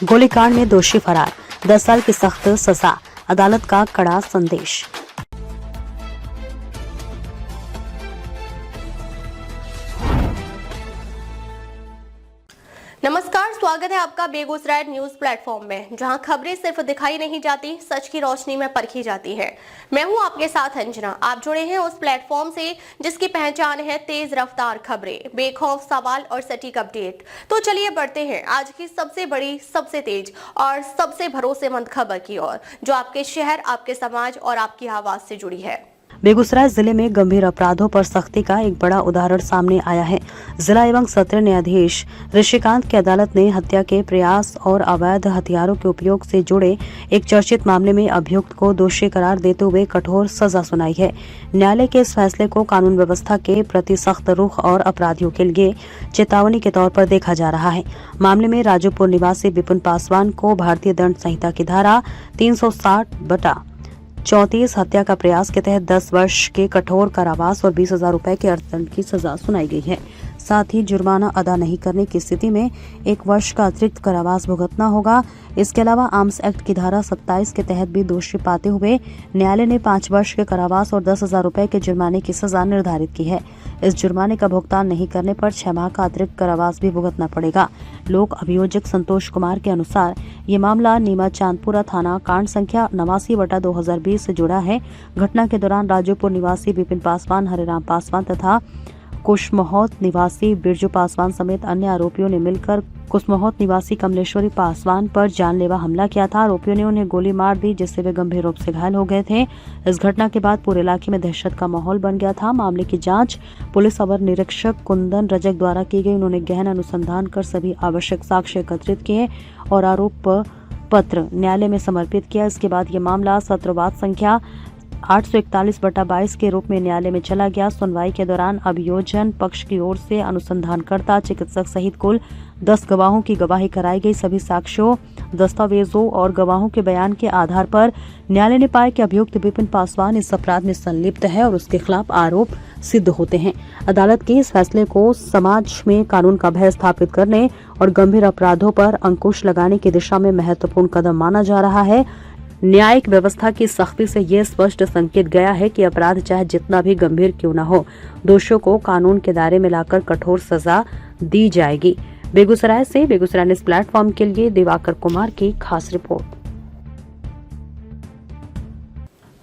गोलीकांड में दोषी फरार, 10 साल की सख्त सजा, अदालत का कड़ा संदेश। नमस्कार, स्वागत है आपका बेगूसराय न्यूज प्लेटफॉर्म में, जहां खबरें सिर्फ दिखाई नहीं जाती, सच की रोशनी में परखी जाती है। मैं हूं आपके साथ अंजना। आप जुड़े हैं उस प्लेटफॉर्म से जिसकी पहचान है तेज रफ्तार खबरें, बेखौफ सवाल और सटीक अपडेट। तो चलिए बढ़ते हैं आज की सबसे बड़ी, सबसे तेज और सबसे भरोसेमंद खबर की ओर, जो आपके शहर, आपके समाज और आपकी आवाज से जुड़ी है। बेगूसराय जिले में गंभीर अपराधों पर सख्ती का एक बड़ा उदाहरण सामने आया है। जिला एवं सत्र न्यायाधीश ऋषिकांत की अदालत ने हत्या के प्रयास और अवैध हथियारों के उपयोग से जुड़े एक चर्चित मामले में अभियुक्त को दोषी करार देते हुए कठोर सजा सुनाई है। न्यायालय के इस फैसले को कानून व्यवस्था के प्रति सख्त रुख और अपराधियों के लिए चेतावनी के तौर पर देखा जा रहा है। मामले में राजूपुर निवासी विपिन पासवान को भारतीय दंड संहिता की धारा 360/34 हत्या का प्रयास के तहत 10 वर्ष के कठोर कारावास और 20,000 रुपए के अर्थदंड की सजा सुनाई गई है। साथ ही जुर्माना अदा नहीं करने की स्थिति में 1 वर्ष का अतिरिक्त कारावास भुगतना होगा। इसके अलावा आर्म्स एक्ट की धारा 27 के तहत भी दोषी पाते हुए न्यायालय ने 5 वर्ष के कारावास और 10,000 रुपए के जुर्माने की सजा निर्धारित की है। इस जुर्माने का भुगतान नहीं करने पर 6 माह का अतिरिक्त कारावास भी भुगतना पड़ेगा। लोक अभियोजक संतोष कुमार के अनुसार ये मामला नीमा चांदपुरा थाना कांड संख्या 89/2020 से जुड़ा है। घटना के दौरान राजूपुर निवासी विपिन पासवान, हरिराम पासवान तथा कुशमोहत निवासी बिरजू पासवान समेत अन्य आरोपियों ने मिलकर कुशमोहत निवासी कमलेश्वरी पासवान पर जानलेवा हमला किया था। आरोपियों ने उन्हें गोली मार दी, जिससे वे गंभीर रूप से घायल हो गए थे। इस घटना के बाद पूरे इलाके में दहशत का माहौल बन गया था। मामले की जांच पुलिस अवर निरीक्षक कुंदन रजक द्वारा की गई। उन्होंने गहन अनुसंधान कर सभी आवश्यक साक्ष्य एकत्रित किए और आरोप पत्र न्यायालय में समर्पित किया। इसके बाद ये मामला सत्रवाद संख्या 841/22 के रूप में न्यायालय में चला गया। सुनवाई के दौरान अभियोजन पक्ष की ओर से अनुसंधानकर्ता, चिकित्सक सहित कुल 10 गवाहों की गवाही कराई गई। सभी साक्ष्यों, दस्तावेजों और गवाहों के बयान के आधार पर न्यायालय ने पाया कि अभियुक्त विपिन पासवान इस अपराध में संलिप्त है और उसके खिलाफ आरोप सिद्ध होते हैं। अदालत के इस फैसले को समाज में कानून का भय स्थापित करने और गंभीर अपराधों पर अंकुश लगाने की दिशा में महत्वपूर्ण कदम माना जा रहा है। न्यायिक व्यवस्था की सख्ती से ये स्पष्ट संकेत गया है कि अपराध चाहे जितना भी गंभीर क्यों न हो, दोषियों को कानून के दायरे में लाकर कठोर सजा दी जाएगी। बेगूसराय से बेगूसराय न्यूज प्लेटफॉर्म के लिए दिवाकर कुमार की खास रिपोर्ट।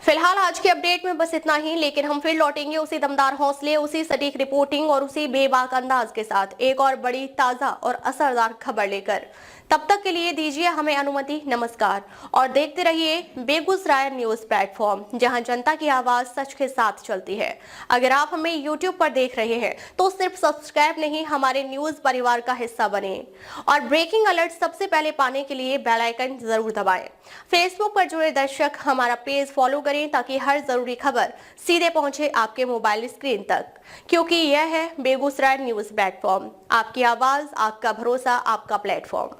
फिलहाल आज के अपडेट में बस इतना ही, लेकिन हम फिर लौटेंगे उसी दमदार हौसले, उसी सटीक रिपोर्टिंग और उसी बेबाक अंदाज के साथ एक और बड़ी, ताजा और असरदार खबर लेकर। तब तक के लिए दीजिए हमें अनुमति। नमस्कार और देखते रहिए बेगूसराय न्यूज प्लेटफॉर्म, जहां जनता की आवाज सच के साथ चलती है। अगर आप हमें YouTube पर देख रहे हैं तो सिर्फ सब्सक्राइब नहीं, हमारे न्यूज परिवार का हिस्सा बने और ब्रेकिंग अलर्ट सबसे पहले पाने के लिए बेल आइकन जरूर दबाएं। फेसबुक पर जुड़े दर्शक हमारा पेज फॉलो करें ताकि हर जरूरी खबर सीधे पहुंचे आपके मोबाइल स्क्रीन तक, क्योंकि यह है बेगूसराय न्यूज प्लेटफॉर्म, आपकी आवाज, आपका भरोसा, आपका प्लेटफॉर्म।